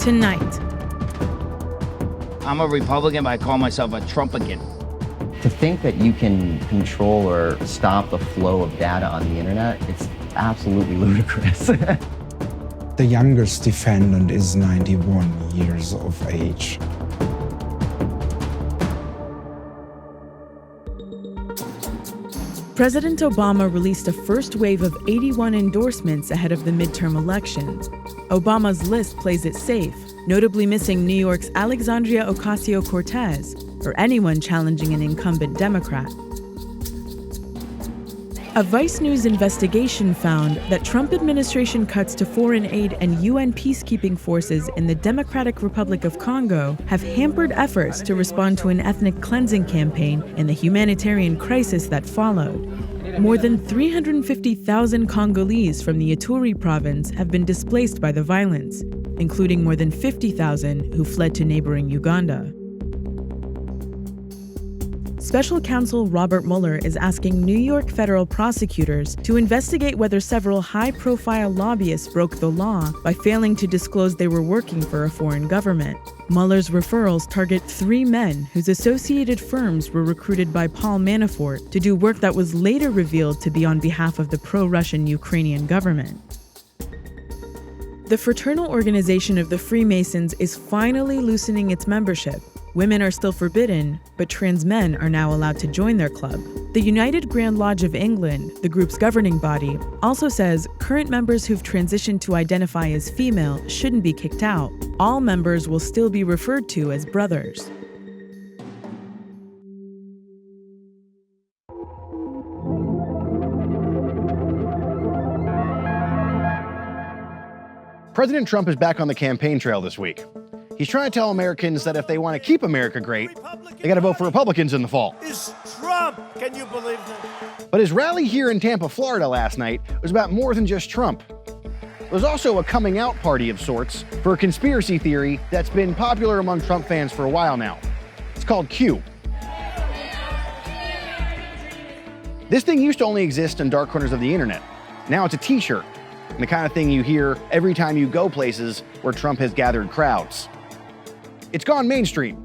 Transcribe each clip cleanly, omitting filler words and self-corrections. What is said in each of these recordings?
tonight. I'm a Republican, but I call myself a Trumpican. To think that you can control or stop the flow of data on the internet, it's absolutely ludicrous. The youngest defendant is 91 years of age. President Obama released a first wave of 81 endorsements ahead of the midterm elections. Obama's list plays it safe, notably missing New York's Alexandria Ocasio-Cortez, or anyone challenging an incumbent Democrat. A Vice News investigation found that Trump administration cuts to foreign aid and UN peacekeeping forces in the Democratic Republic of Congo have hampered efforts to respond to an ethnic cleansing campaign and the humanitarian crisis that followed. More than 350,000 Congolese from the Ituri province have been displaced by the violence, including more than 50,000 who fled to neighboring Uganda. Special counsel Robert Mueller is asking New York federal prosecutors to investigate whether several high-profile lobbyists broke the law by failing to disclose they were working for a foreign government. Mueller's referrals target 3 men whose associated firms were recruited by Paul Manafort to do work that was later revealed to be on behalf of the pro-Russian Ukrainian government. The fraternal organization of the Freemasons is finally loosening its membership. Women are still forbidden, but trans men are now allowed to join their club. The United Grand Lodge of England, the group's governing body, also says current members who've transitioned to identify as female shouldn't be kicked out. All members will still be referred to as brothers. President Trump is back on the campaign trail this week. He's trying to tell Americans that if they want to keep America great, they got to vote for Republicans in the fall. It's Trump! Can you believe that? But his rally here in Tampa, Florida last night was about more than just Trump. It was also a coming out party of sorts for a conspiracy theory that's been popular among Trump fans for a while now. It's called Q. This thing used to only exist in dark corners of the internet. Now it's a t-shirt, and the kind of thing you hear every time you go places where Trump has gathered crowds. It's gone mainstream.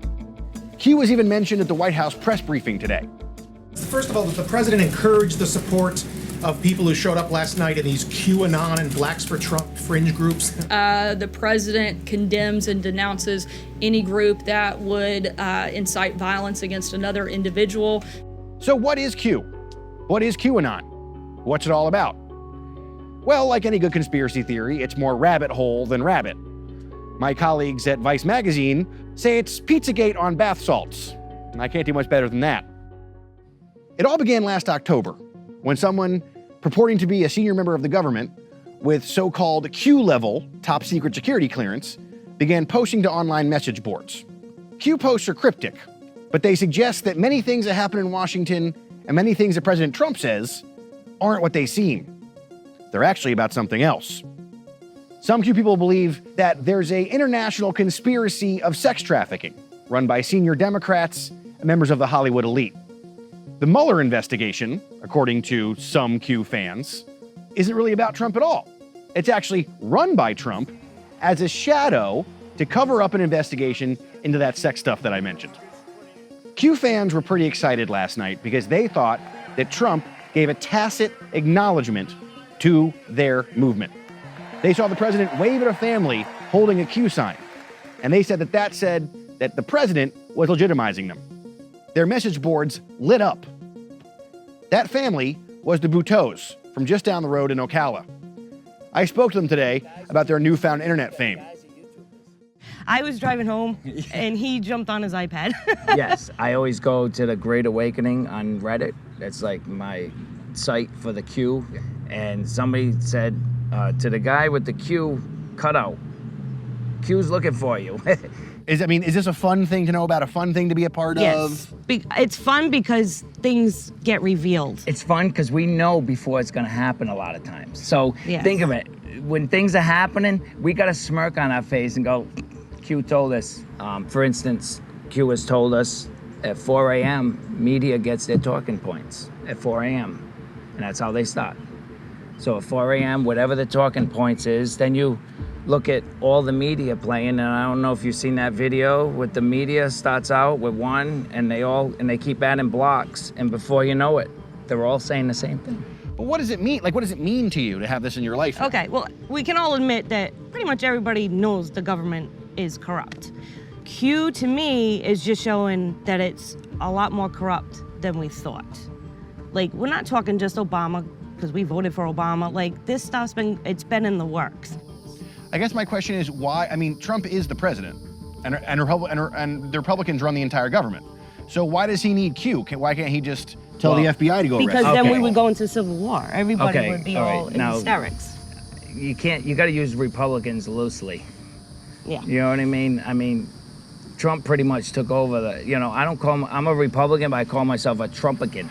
Q was even mentioned at the White House press briefing today. First of all, the president encouraged the support of people who showed up last night in these QAnon and Blacks for Trump fringe groups. The president condemns and denounces any group that would incite violence against another individual. So what is Q? What is QAnon? What's it all about? Well, like any good conspiracy theory, it's more rabbit hole than rabbit. My colleagues at Vice Magazine say it's Pizzagate on bath salts. I can't do much better than that. It all began last October, when someone purporting to be a senior member of the government with so-called Q-level top secret security clearance began posting to online message boards. Q posts are cryptic, but they suggest that many things that happen in Washington and many things that President Trump says aren't what they seem. They're actually about something else. Some Q people believe that there's an international conspiracy of sex trafficking run by senior Democrats and members of the Hollywood elite. The Mueller investigation, according to some Q fans, isn't really about Trump at all. It's actually run by Trump as a shadow to cover up an investigation into that sex stuff that I mentioned. Q fans were pretty excited last night because they thought that Trump gave a tacit acknowledgement to their movement. They saw the president wave at a family holding a Q sign, and they said that said that the president was legitimizing them. Their message boards lit up. That family was the Bouteaus from just down the road in Ocala. I spoke to them today about their newfound internet fame. I was driving home, and he jumped on his iPad. Yes, I always go to the Great Awakening on Reddit. That's like my site for the Q. And somebody said to the guy with the Q cutout, Q's looking for you. Is this a fun thing to know about, a fun thing to be a part of? Yes, it's fun because things get revealed. It's fun because we know before it's going to happen a lot of times. So Think of it. When things are happening, we got a smirk on our face and go, Q told us. For instance, Q has told us at 4 a.m., media gets their talking points at 4 a.m. And that's how they start. So at 4 a.m., whatever the talking points is, then you look at all the media playing, and I don't know if you've seen that video with the media starts out with one, and they keep adding blocks, and before you know it, they're all saying the same thing. But what does it mean? Like, what does it mean to you to have this in your life? Okay, well, we can all admit that pretty much everybody knows the government is corrupt. Q, to me, is just showing that it's a lot more corrupt than we thought. Like, we're not talking just Obama, because we voted for Obama. Like, this stuff's been in the works. I guess my question is why, I mean, Trump is the president, and the Republicans run the entire government. So why does he need Q? Why can't he just tell the FBI to go arrest him? Because then we would go into civil war. Everybody would be all in now, hysterics. You got to use Republicans loosely. Yeah. You know what I mean? I mean, Trump pretty much took over I'm a Republican, but I call myself a Trumpican.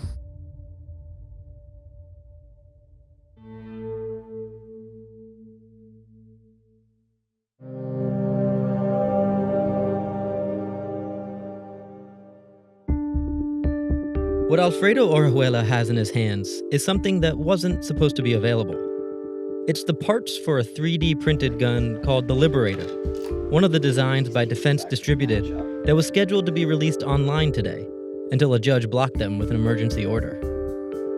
What Alfredo Orihuela has in his hands is something that wasn't supposed to be available. It's the parts for a 3D printed gun called the Liberator, one of the designs by Defense Distributed that was scheduled to be released online today, until a judge blocked them with an emergency order.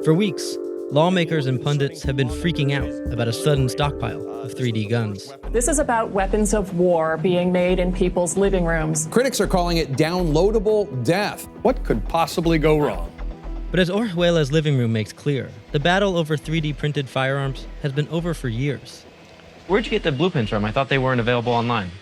For weeks, lawmakers and pundits have been freaking out about a sudden stockpile of 3D guns. This is about weapons of war being made in people's living rooms. Critics are calling it downloadable death. What could possibly go wrong? But as Orihuela's living room makes clear, the battle over 3D printed firearms has been over for years. Where'd you get the blueprints from? I thought they weren't available online.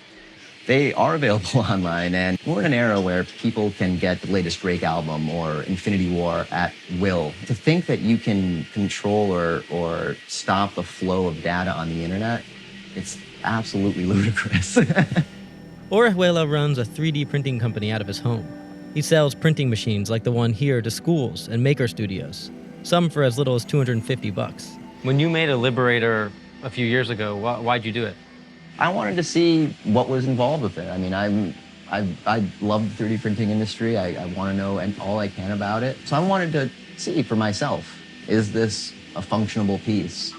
They are available online, and we're in an era where people can get the latest Drake album or Infinity War at will. To think that you can control or stop the flow of data on the internet, it's absolutely ludicrous. Orihuela runs a 3D printing company out of his home. He sells printing machines like the one here to schools and maker studios, some for as little as $250. When you made a Liberator a few years ago, why'd you do it? I wanted to see what was involved with it. I mean, I love the 3D printing industry. I want to know all I can about it. So I wanted to see for myself, is this a functionable piece?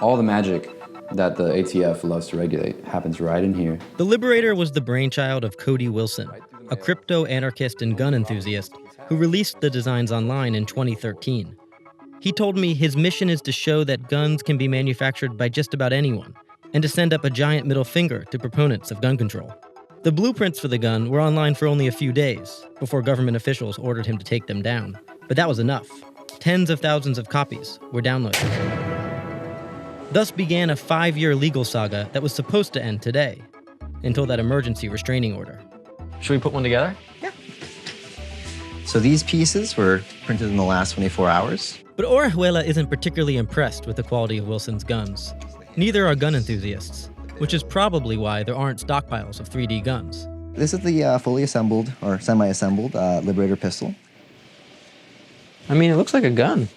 All the magic that the ATF loves to regulate happens right in here. The Liberator was the brainchild of Cody Wilson, a crypto-anarchist and gun enthusiast who released the designs online in 2013. He told me his mission is to show that guns can be manufactured by just about anyone, and to send up a giant middle finger to proponents of gun control. The blueprints for the gun were online for only a few days, before government officials ordered him to take them down. But that was enough. Tens of thousands of copies were downloaded. Thus began a 5-year legal saga that was supposed to end today, until that emergency restraining order. Should we put one together? Yeah. So these pieces were printed in the last 24 hours. But Orihuela isn't particularly impressed with the quality of Wilson's guns. Neither are gun enthusiasts, which is probably why there aren't stockpiles of 3D guns. This is the fully assembled, or semi-assembled, Liberator pistol. I mean, it looks like a gun.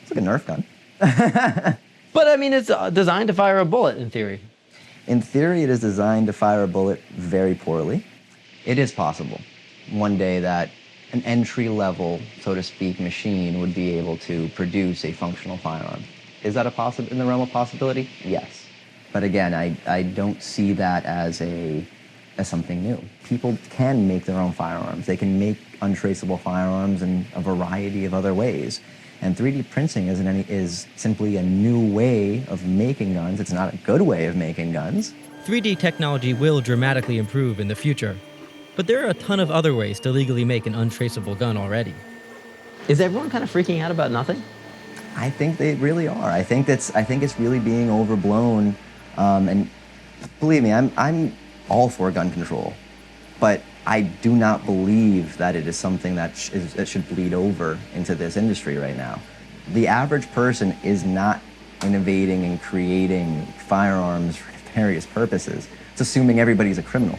It's like a Nerf gun. But I mean, it's designed to fire a bullet, in theory. In theory, it is designed to fire a bullet very poorly. It is possible one day that an entry-level, so to speak, machine would be able to produce a functional firearm. Is that in the realm of possibility? Yes. But again, I don't see that as something new. People can make their own firearms. They can make untraceable firearms in a variety of other ways. And 3D printing is simply a new way of making guns. It's not a good way of making guns. 3D technology will dramatically improve in the future, but there are a ton of other ways to legally make an untraceable gun already. Is everyone kind of freaking out about nothing? I think they really are. I think it's really being overblown. And believe me, I'm all for gun control, but I do not believe that it is something that should bleed over into this industry right now. The average person is not innovating and creating firearms for various purposes. It's assuming everybody's a criminal.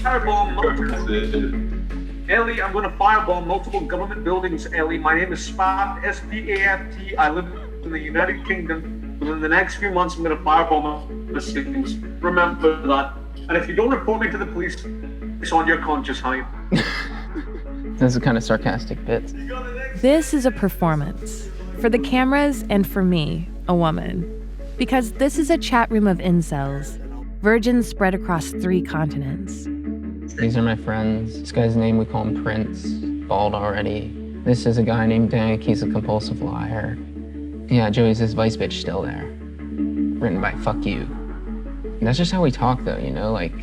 Fireball multiple. Ellie, I'm going to fireball multiple government buildings. Ellie, my name is Spaft, S-P-A-F-T. I live in the United Kingdom. Within the next few months, I'm going to fireball the cities. Remember that. And if you don't report me to the police, it's on your conscience, honey. Those are kind of sarcastic bits. This is a performance. For the cameras and for me, a woman. Because this is a chat room of incels. Virgins spread across 3 continents. These are my friends. This guy's name, we call him Prince. Bald already. This is a guy named Dank. He's a compulsive liar. Yeah, Joey's this vice bitch still there. Written by fuck you. And that's just how we talk though, you know, like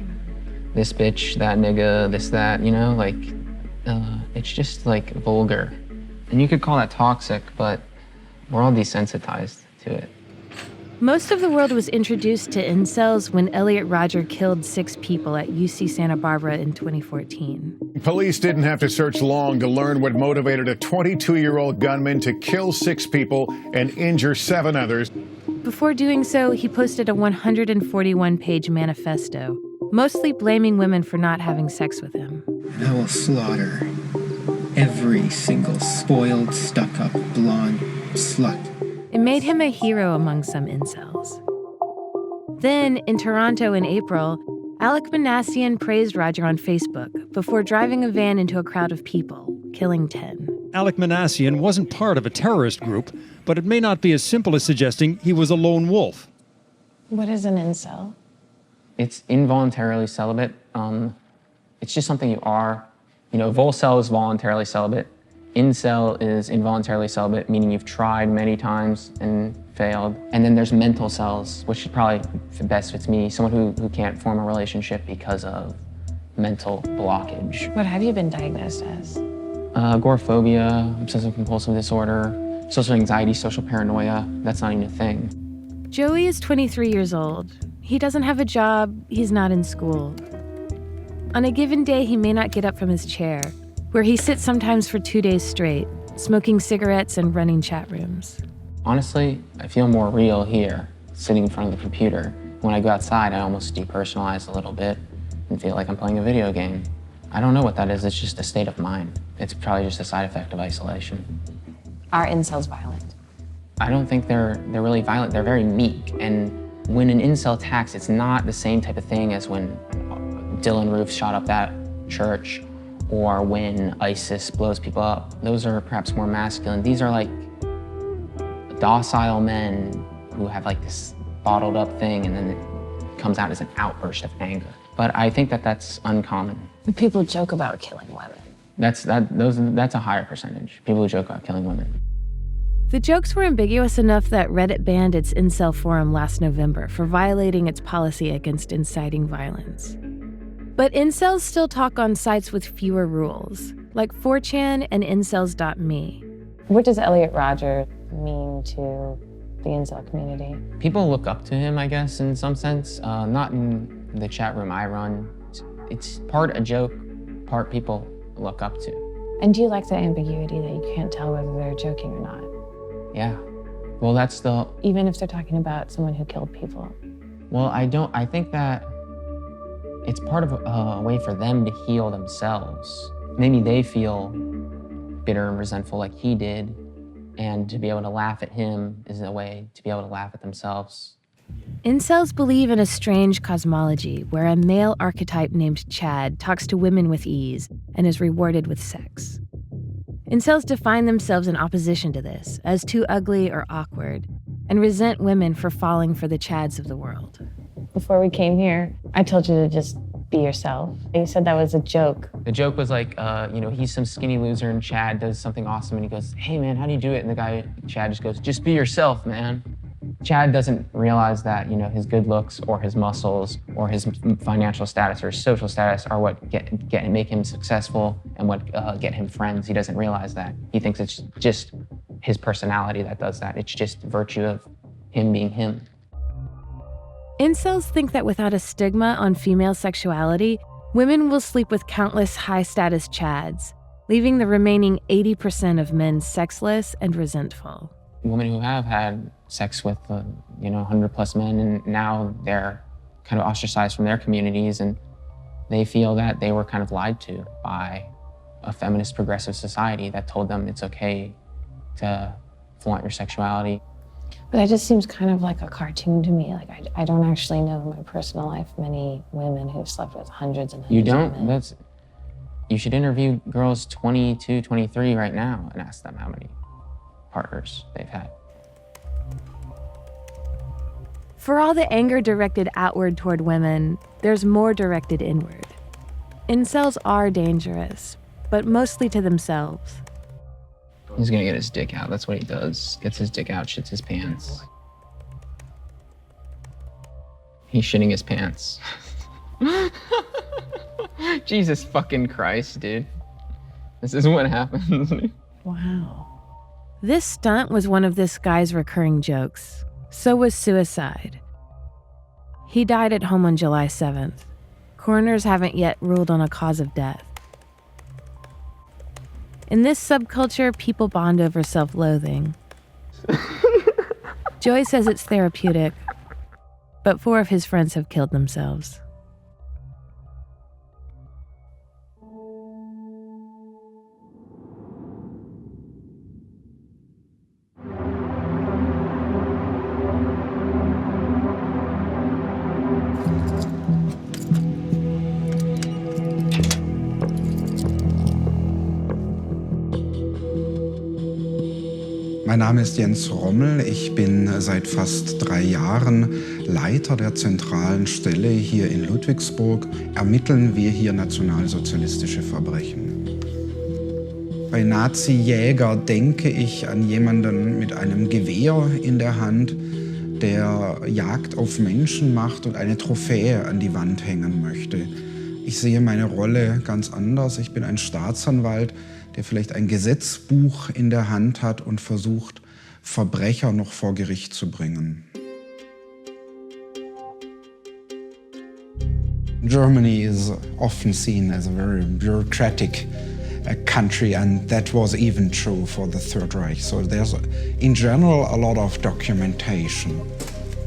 this bitch, that nigga, this, that, you know, like it's just like vulgar. And you could call that toxic, but we're all desensitized to it. Most of the world was introduced to incels when Elliot Rodger killed 6 people at UC Santa Barbara in 2014. Police didn't have to search long to learn what motivated a 22-year-old gunman to kill 6 people and injure 7 others. Before doing so, he posted a 141-page manifesto, mostly blaming women for not having sex with him. I will slaughter every single spoiled, stuck-up, blonde slut. It made him a hero among some incels. Then, in Toronto in April, Alec Manassian praised Rodger on Facebook before driving a van into a crowd of people, killing 10. Alec Manassian wasn't part of a terrorist group, but it may not be as simple as suggesting he was a lone wolf. What is an incel? It's involuntarily celibate. It's just something you are. You know, volcel is voluntarily celibate. Incel is involuntarily celibate, meaning you've tried many times and failed. And then there's mental cells, which is probably best fits me, someone who can't form a relationship because of mental blockage. What have you been diagnosed as? Agoraphobia, obsessive compulsive disorder, social anxiety, social paranoia. That's not even a thing. Joey is 23 years old. He doesn't have a job. He's not in school. On a given day, he may not get up from his chair, where he sits sometimes for 2 days straight, smoking cigarettes and running chat rooms. Honestly, I feel more real here, sitting in front of the computer. When I go outside, I almost depersonalize a little bit and feel like I'm playing a video game. I don't know what that is, it's just a state of mind. It's probably just a side effect of isolation. Are incels violent? I don't think they're really violent, they're very meek. And when an incel attacks, it's not the same type of thing as when Dylan Roof shot up that church or when ISIS blows people up. Those are perhaps more masculine. These are like docile men who have like this bottled up thing and then it comes out as an outburst of anger. But I think that that's uncommon. People joke about killing women. That's a higher percentage, people who joke about killing women. The jokes were ambiguous enough that Reddit banned its incel forum last November for violating its policy against inciting violence. But incels still talk on sites with fewer rules, like 4chan and incels.me. What does Elliot Rodger mean to the incel community? People look up to him, I guess, in some sense. Not in the chat room I run. It's part a joke, part people look up to. And do you like the ambiguity that you can't tell whether they're joking or not? Yeah. Well, that's the... Even if they're talking about someone who killed people? Well, I think that it's part of a way for them to heal themselves. Maybe they feel bitter and resentful like he did, and to be able to laugh at him is a way to be able to laugh at themselves. Incels believe in a strange cosmology where a male archetype named Chad talks to women with ease and is rewarded with sex. Incels define themselves in opposition to this, as too ugly or awkward, and resent women for falling for the Chads of the world. Before we came here, I told you to just be yourself. You said that was a joke. The joke was like, he's some skinny loser and Chad does something awesome and he goes, hey man, how do you do it? And the guy, Chad, just goes, just be yourself, man. Chad doesn't realize that, his good looks or his muscles or his financial status or his social status are what make him successful and what get him friends. He doesn't realize that. He thinks it's just his personality that does that. It's just virtue of him being him. Incels think that without a stigma on female sexuality, women will sleep with countless high-status Chads, leaving the remaining 80% of men sexless and resentful. Women who have had sex with 100 plus men and now they're kind of ostracized from their communities and they feel that they were kind of lied to by a feminist progressive society that told them it's okay to flaunt your sexuality. But that just seems kind of like a cartoon to me. Like I don't actually know in my personal life many women who've slept with hundreds and hundreds You don't? of men. You should interview girls 22, 23 right now and ask them how many partners they've had. For all the anger directed outward toward women, there's more directed inward. Incels are dangerous, but mostly to themselves. He's gonna get his dick out. That's what he does. Gets his dick out, shits his pants. He's shitting his pants. Jesus fucking Christ, dude. This is what happens. Wow. This stunt was one of this guy's recurring jokes. So was suicide. He died at home on July 7th. Coroners haven't yet ruled on a cause of death. In this subculture, people bond over self-loathing. Joey says it's therapeutic, but 4 of his friends have killed themselves. Mein Name ist Jens Rommel. Ich bin seit fast 3 Jahren Leiter der zentralen Stelle hier in Ludwigsburg. Ermitteln wir hier nationalsozialistische Verbrechen. Bei Nazi-Jäger denke ich an jemanden mit einem Gewehr in der Hand, der Jagd auf Menschen macht und eine Trophäe an die Wand hängen möchte. Ich sehe meine Rolle ganz anders. Ich bin ein Staatsanwalt, der vielleicht ein Gesetzbuch in der Hand hat und versucht, Verbrecher noch vor Gericht zu bringen. Germany is often seen as a very bureaucratic country, and that was even true for the Third Reich. So there's, in general, a lot of documentation.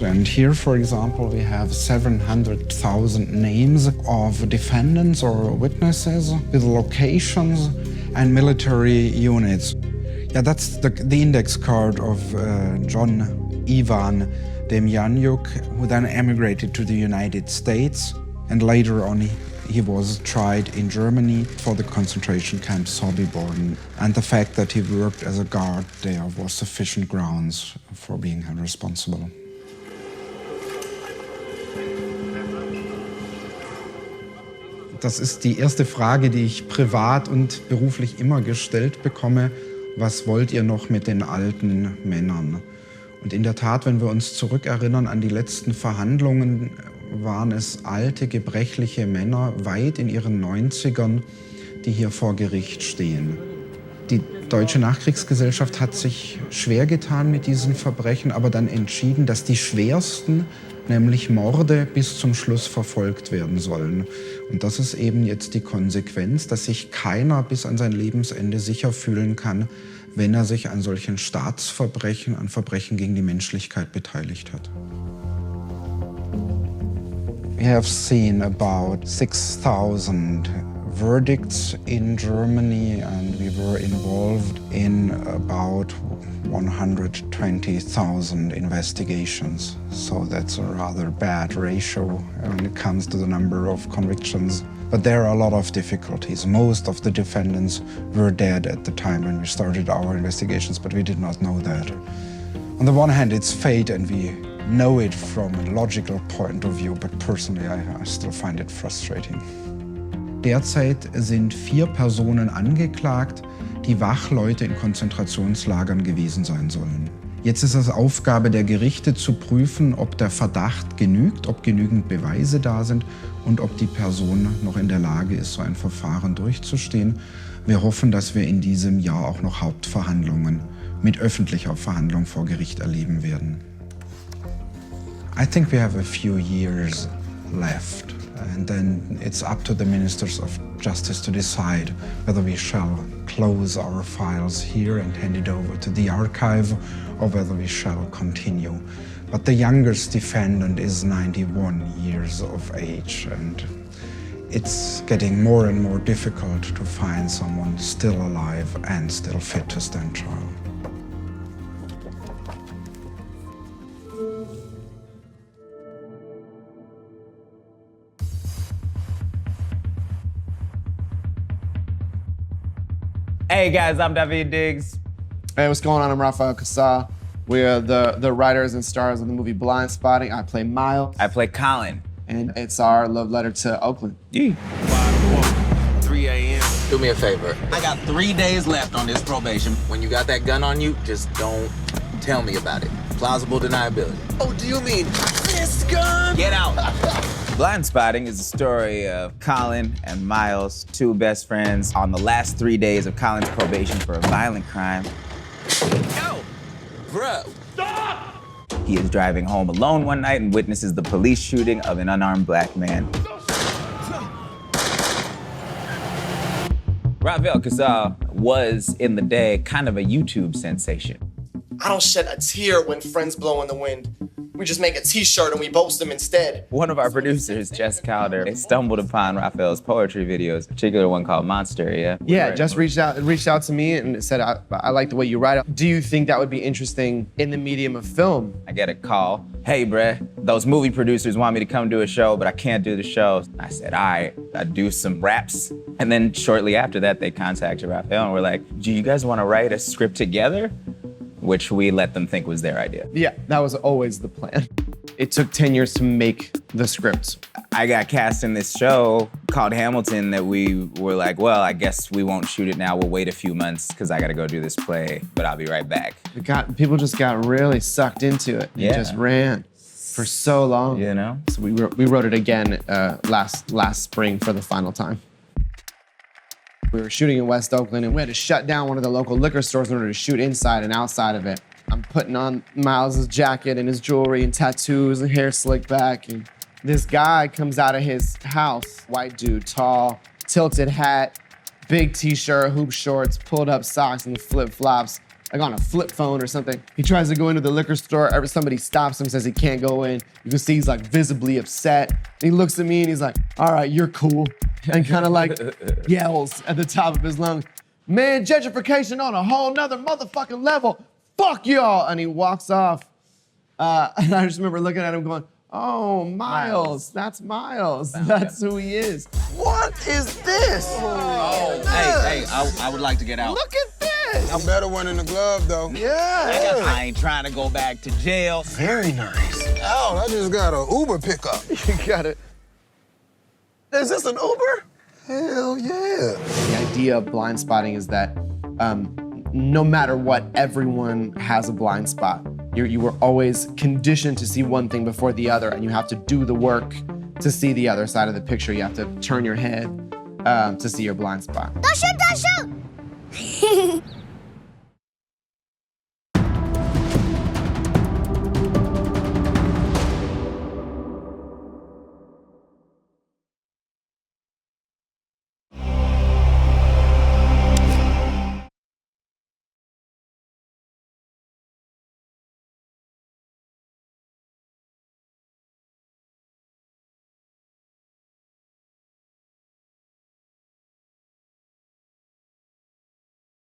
And here, for example, we have 700,000 names of defendants or witnesses with locations and military units. Yeah, that's the index card of John Ivan Demjanjuk, who then emigrated to the United States, and later on he was tried in Germany for the concentration camp Sobibor. And the fact that he worked as a guard there was sufficient grounds for being held responsible. Das ist die erste Frage, die ich privat und beruflich immer gestellt bekomme. Was wollt ihr noch mit den alten Männern? Und in der Tat, wenn wir uns zurückerinnern an die letzten Verhandlungen, waren es alte, gebrechliche Männer, weit in ihren 90ern, die hier vor Gericht stehen. Die deutsche Nachkriegsgesellschaft hat sich schwer getan mit diesen Verbrechen, aber dann entschieden, dass die schwersten, nämlich Morde, bis zum Schluss verfolgt werden sollen. Und das ist eben jetzt die Konsequenz, dass sich keiner bis an sein Lebensende sicher fühlen kann, wenn er sich an solchen Staatsverbrechen, an Verbrechen gegen die Menschlichkeit beteiligt hat. We have seen about 6,000 verdicts in Germany, and we were involved in about 120,000 investigations. So that's a rather bad ratio when it comes to the number of convictions. But there are a lot of difficulties. Most of the defendants were dead at the time when we started our investigations, but we did not know that. On the one hand, it's fate, and we know it from a logical point of view, but personally, I still find it frustrating. Derzeit sind 4 Personen angeklagt, die Wachleute in Konzentrationslagern gewesen sein sollen. Jetzt ist es Aufgabe der Gerichte zu prüfen, ob der Verdacht genügt, ob genügend Beweise da sind und ob die Person noch in der Lage ist, so ein Verfahren durchzustehen. Wir hoffen, dass wir in diesem Jahr auch noch Hauptverhandlungen mit öffentlicher Verhandlung vor Gericht erleben werden. I think we have a few years left. And then it's up to the ministers of justice to decide whether we shall close our files here and hand it over to the archive, or whether we shall continue. But the youngest defendant is 91 years of age, and it's getting more and more difficult to find someone still alive and still fit to stand trial. Hey guys, I'm David Diggs. Hey, what's going on? I'm Rafael Casal. We're the writers and stars of the movie Blindspotting. I play Miles. I play Colin. And it's our love letter to Oakland. Yeah. 3 a.m. Do me a favor. I got 3 days left on this probation. When you got that gun on you, just don't tell me about it. Plausible deniability. Oh, do you mean this gun? Get out. Blindspotting is the story of Colin and Miles, two best friends, on the last 3 days of Colin's probation for a violent crime. Yo, bro. Stop! He is driving home alone one night and witnesses the police shooting of an unarmed black man. Rafael Casal was, in the day, kind of a YouTube sensation. I don't shed a tear when friends blow in the wind. We just make a t-shirt and we post them instead. One of our producers, Jess Calder, they stumbled upon Rafael's poetry videos, a particular one called Monster, yeah? Yeah, Jess reached out to me and said, I like the way you write it. Do you think that would be interesting in the medium of film? I get a call. Hey, bruh, those movie producers want me to come do a show, but I can't do the show. I said, all right, I do some raps. And then shortly after that, they contacted Rafael and were like, do you guys want to write a script together? Which we let them think was their idea. Yeah, that was always the plan. It took 10 years to make the script. I got cast in this show called Hamilton that we were like, well, I guess we won't shoot it now. We'll wait a few months because I got to go do this play, but I'll be right back. People just got really sucked into it. Yeah. It just ran for so long. You know? So we wrote it again last spring for the final time. We were shooting in West Oakland and we had to shut down one of the local liquor stores in order to shoot inside and outside of it. I'm putting on Miles's jacket and his jewelry and tattoos and hair slicked back, and this guy comes out of his house, white dude, tall, tilted hat, big t-shirt, hoop shorts, pulled up socks and flip-flops, like on a flip phone or something. He tries to go into the liquor store, somebody stops him, says he can't go in. You can see he's like visibly upset. He looks at me and he's like, all right, you're cool. And kind of like yells at the top of his lungs, man, gentrification on a whole nother motherfucking level. Fuck y'all. And he walks off. And I just remember looking at him going, oh, Miles. That's Miles. That's who he is. What is this? Oh, hey, I would like to get out. Look at this. A better one in the glove, though. Yeah. I ain't trying to go back to jail. Very nice. Oh, I just got an Uber pickup. You got it. Is this an Uber? Hell yeah. The idea of blind spotting is that no matter what, everyone has a blind spot. You were always conditioned to see one thing before the other, and you have to do the work to see the other side of the picture. You have to turn your head to see your blind spot. Don't shoot, don't shoot!